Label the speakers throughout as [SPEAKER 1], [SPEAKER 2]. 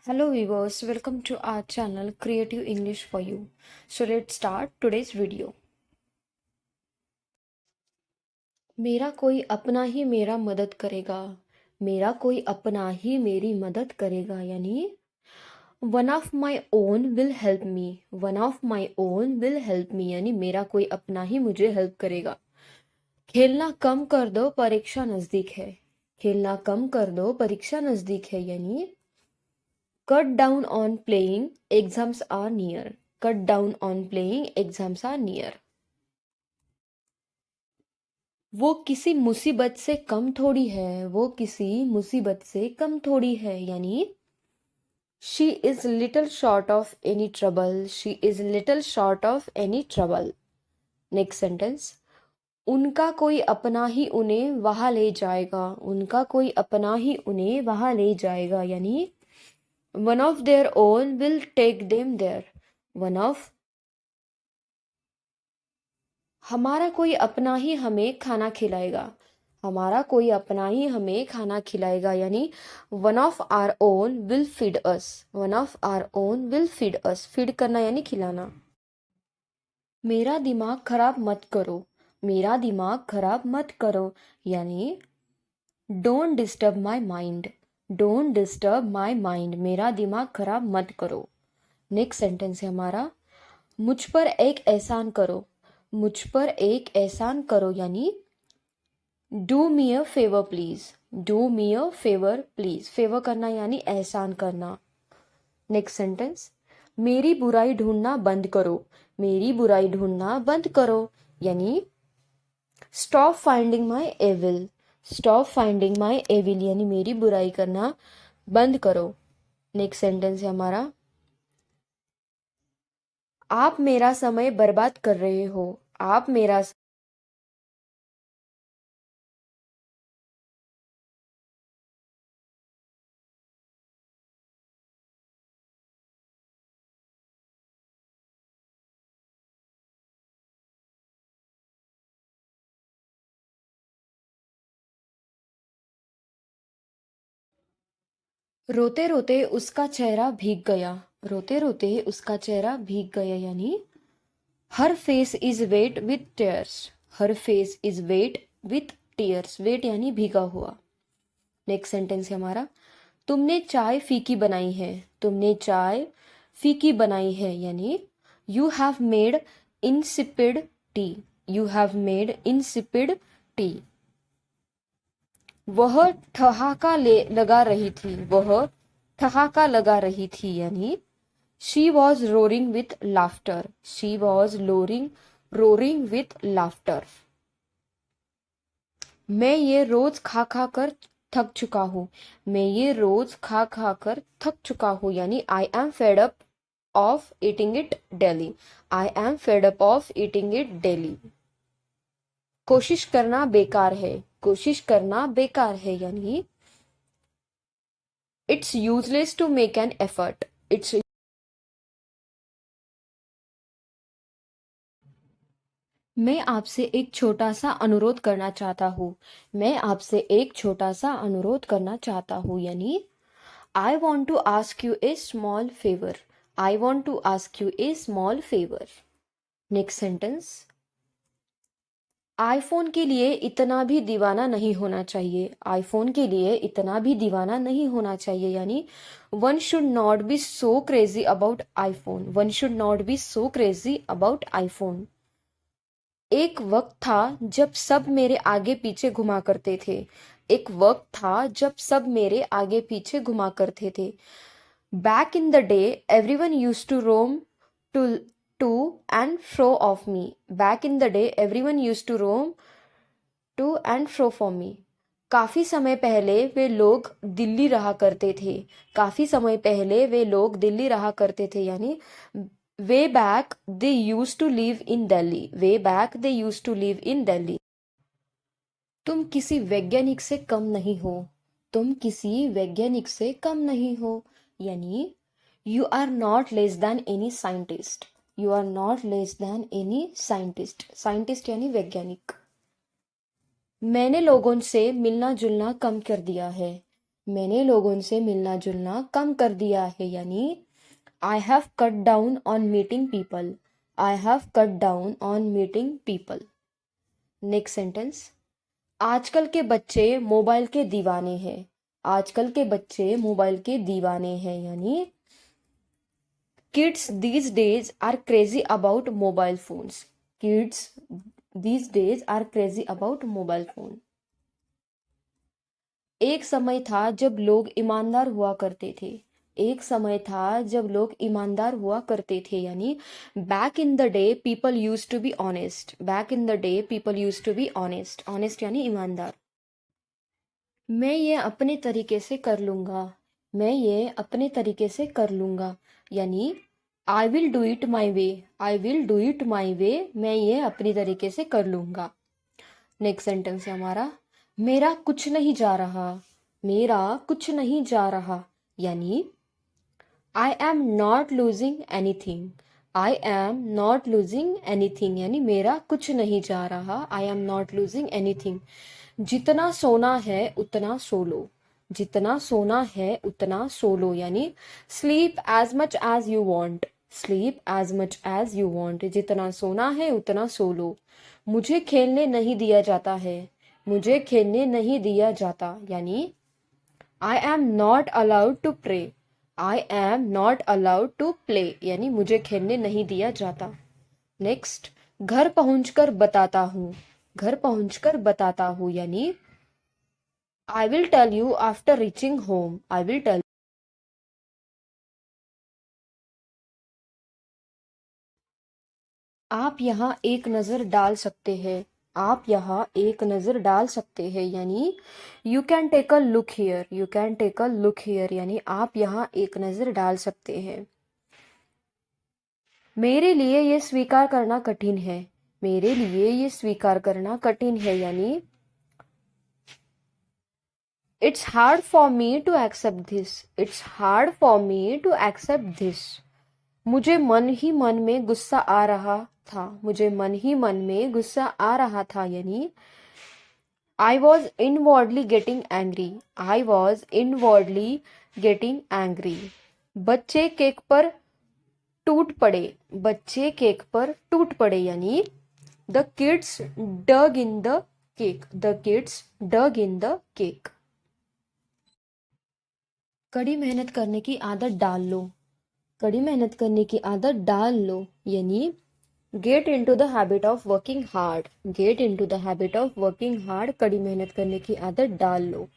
[SPEAKER 1] Hello viewers, welcome to our channel Creative English for You. So let's start today's video. मेरा कोई अपना ही मेरा मदद करेगा. मेरा कोई अपना ही मेरी मदद करेगा यानी one of my own will help me. One of my own will help me यानी मेरा कोई अपना ही मुझे हेल्प करेगा. खेलना कम कर दो परीक्षा नजदीक है. खेलना कम कर दो परीक्षा नजदीक है यानी Cut down on playing, exams are near. Cut down on playing, exams are near. वो किसी मुसीबत से कम थोड़ी है. वो किसी मुसीबत से कम थोड़ी है यानी She is little short of any trouble. She is little short of any trouble. Next sentence. उनका कोई अपना ही उन्हें वहां ले जाएगा. उनका कोई अपना ही उन्हें वहां ले जाएगा यानी One of their own will take them there. One of हमारा कोई अपना ही हमें खाना खिलाएगा. हमारा कोई अपना ही हमें खाना खिलाएगा यानी one of our own will feed us. One of our own will feed us. Feed करना यानी खिलाना. मेरा दिमाग खराब मत करो. मेरा दिमाग खराब मत करो यानी don't disturb my mind. Don't disturb my mind. मेरा दिमाग खराब मत करो. नेक्स्ट सेंटेंस है हमारा मुझ पर एक एहसान करो. मुझ पर एक एहसान करो यानी do me a favour please. Do me a favour please. Favour करना यानी एहसान करना. नेक्स्ट सेंटेंस मेरी बुराई ढूंढना बंद करो. मेरी बुराई ढूंढना बंद करो यानी stop finding my evil. Stop finding my evil यानी मेरी बुराई करना बंद करो. नेक्स्ट सेंटेंस है हमारा आप मेरा समय बर्बाद कर रहे हो. आप मेरा रोते रोते उसका चेहरा भीग गया. रोते रोते उसका चेहरा भीग गया यानी her face is wet with tears. Her face is wet with tears. Wet यानी भीगा हुआ. नेक्स्ट सेंटेंस है हमारा तुमने चाय फीकी बनाई है. तुमने चाय फीकी बनाई है यानी you have made insipid tea. You have made insipid tea. वह ठहाका लगा रही थी. वह ठहाका लगा रही थी यानी she was roaring with laughter. She was roaring with laughter. मैं ये रोज खा खा कर थक चुका हूँ. मैं ये रोज खा खा कर थक चुका हूँ यानी I am fed up of eating it daily. I am fed up of eating it daily. कोशिश करना बेकार है. कोशिश करना बेकार है यानी it's useless to make an effort. It's मैं आपसे एक छोटा सा अनुरोध करना चाहता हूँ. मैं आपसे एक छोटा सा अनुरोध करना चाहता हूँ यानी I want to ask you a small favour. I want to ask you a small favour. Next sentence iPhone के लिए इतना भी दीवाना नहीं होना चाहिए. आईफोन के लिए इतना भी दीवाना नहीं होना चाहिए यानी one should not be so crazy about iPhone. One should not be so crazy about iPhone. एक वक्त था जब सब मेरे आगे पीछे घुमा करते थे. एक वक्त था जब सब मेरे आगे पीछे घुमा करते थे. Back in the day everyone used to roam to and fro of me. Back in the day everyone used to roam to and fro for me. काफी समय पहले वे लोग दिल्ली रहा करते थे. काफी समय पहले वे लोग दिल्ली रहा करते थे यानी way back they used to live in Delhi. way back they used to live in Delhi. तुम किसी वैज्ञानिक से कम नहीं हो. तुम किसी वैज्ञानिक से कम नहीं हो यानी you are not less than any scientist. You are not less than any scientist. Scientist यानी वैज्ञानिक. मैंने लोगों से मिलना जुलना कम कर दिया है. मैंने लोगों से मिलना जुलना कम कर दिया है, यानी I have cut down on meeting people. I have cut down on meeting people. Next sentence, आजकल के बच्चे मोबाइल के दीवाने हैं। आजकल के बच्चे मोबाइल के दीवाने हैं, यानी kids these days are crazy about mobile phones. Kids these days are crazy about mobile phone. एक समय था जब लोग ईमानदार हुआ करते थे। एक समय था जब लोग ईमानदार हुआ करते थे, यानी back in the day people use to be honest. Back in the day people use to be honest. Honest यानी ईमानदार। मैं ये अपने तरीके से कर लूंगा। मैं ये अपने तरीके से कर लूंगा, यानी I will do it my way. I will do it my way. मैं ये अपनी तरीके से कर लूंगा। नेक्स्ट सेंटेंस है हमारा, मेरा कुछ नहीं जा रहा। मेरा कुछ नहीं जा रहा, यानी I am not losing anything. I am not losing anything, यानी मेरा कुछ नहीं जा रहा। आई एम नॉट लूजिंग एनीथिंग। जितना सोना है उतना सो लो। जितना सोना है उतना सो लो, यानी sleep as much as you want. Sleep as much as you want. जितना सोना है उतना सो लो। मुझे खेलने नहीं दिया जाता है। मुझे खेलने नहीं दिया जाता, यानी I am not allowed to play. I am not allowed to play, यानी मुझे खेलने नहीं दिया जाता। नेक्स्ट, घर पहुंचकर बताता हूँ। घर पहुंचकर बताता हूँ, यानी I will tell you after reaching home. I will tell. आप यहाँ एक नज़र डाल सकते हैं। आप यहाँ एक नज़र डाल सकते हैं, यानी you can take a look here. You can take a look here, यानी आप यहाँ एक नज़र डाल सकते हैं। मेरे लिए ये स्वीकार करना कठिन है। मेरे लिए ये स्वीकार करना कठिन है, यानी it's hard for me to accept this. It's hard for me to accept this. मुझे मन ही मन में गुस्सा आ रहा था। मुझे मन ही मन में गुस्सा आ रहा था, यानी I was inwardly getting angry. I was inwardly getting angry. बच्चे केक पर टूट पड़े। बच्चे केक पर टूट पड़े, यानी the kids dug in the cake. The kids dug in the cake. कड़ी मेहनत करने की आदत डाल लो। कड़ी मेहनत करने की आदत डाल लो, यानी get into the habit of working hard. Get into the habit of working hard. कड़ी मेहनत करने की आदत डाल लो।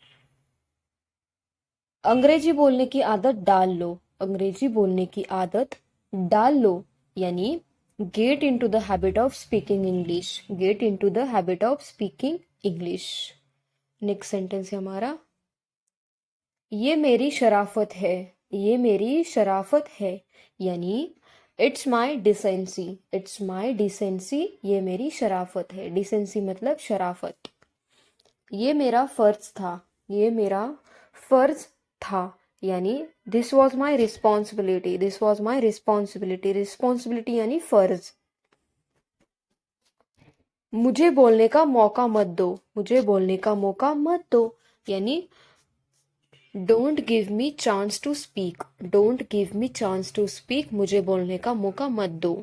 [SPEAKER 1] अंग्रेजी बोलने की आदत डाल लो। अंग्रेजी बोलने की आदत डाल लो, यानी get into the habit of speaking English. Get into the habit of speaking English. Next sentence है हमारा, ये मेरी शराफत है। ये मेरी शराफत है, यानी it's my decency. It's my decency. ये मेरी शराफत है। डिसेंसी मतलब शराफत। ये मेरा फर्ज था। ये मेरा फर्ज था, यानी this was my responsibility. This was my responsibility. Responsibility यानी फर्ज। मुझे बोलने का मौका मत दो। मुझे बोलने का मौका मत दो, यानी don't give me chance to speak. Don't give me chance to speak. मुझे बोलने का मौका मत दो।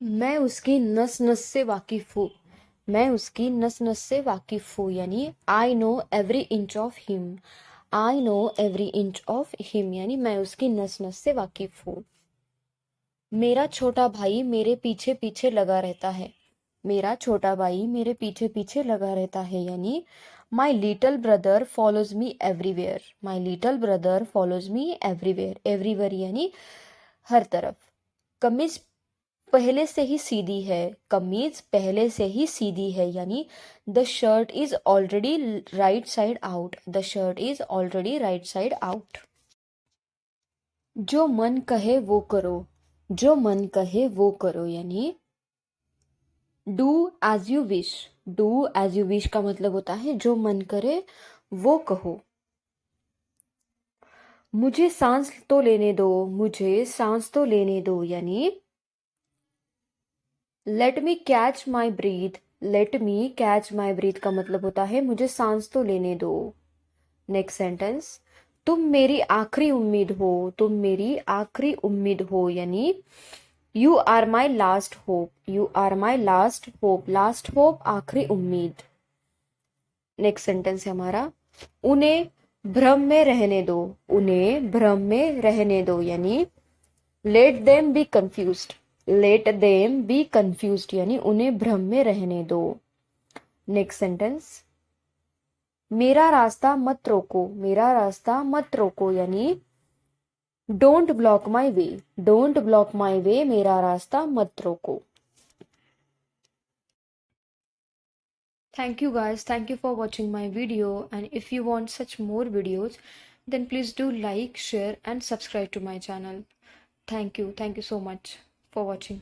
[SPEAKER 1] मैं उसकी नस नस से वाकिफ हूँ। मैं उसकी नस नस से वाकिफ हूँ, यानी I know every inch of him. I know every inch of him, यानी मैं उसकी नस नस से वाकिफ हूँ। मेरा छोटा भाई मेरे पीछे पीछे लगा रहता है। मेरा छोटा भाई मेरे पीछे पीछे लगा रहता है, यानी माई लिटल ब्रदर फॉलोज मी एवरीवेयर। माई लिटल ब्रदर फॉलोज मी एवरीवेयर। एवरीवेयर यानी हर तरफ। कमीज पहले से ही सीधी है। कमीज पहले से ही सीधी है, यानी the shirt is already right side out. The shirt is already right side out. जो मन कहे वो करो। जो मन कहे वो करो, यानी do as you wish. Do as you wish का मतलब होता है जो मन करे वो कहो। मुझे सांस तो लेने दो। मुझे सांस तो लेने दो, यानी let me catch my breath. Let me catch my breath का मतलब होता है मुझे सांस तो लेने दो। नेक्स्ट सेंटेंस, तुम मेरी आखिरी उम्मीद हो, तुम मेरी आखिरी उम्मीद हो, यानी you are my last hope, you are my last hope, last hope आखिरी उम्मीद। नेक्स्ट सेंटेंस है हमारा, उन्हें भ्रम में रहने दो, उन्हें भ्रम में रहने दो, यानी let them be confused, let them be confused, यानी उन्हें भ्रम में रहने दो। नेक्स्ट सेंटेंस, मेरा रास्ता मत रोको, मेरा रास्ता मत रोको, यानी don't block my way, don't block my way, मेरा रास्ता मत रोको। Thank you guys, thank you for watching my video, and if you want such more videos then please do like, share and subscribe to my channel. Thank you so much for watching.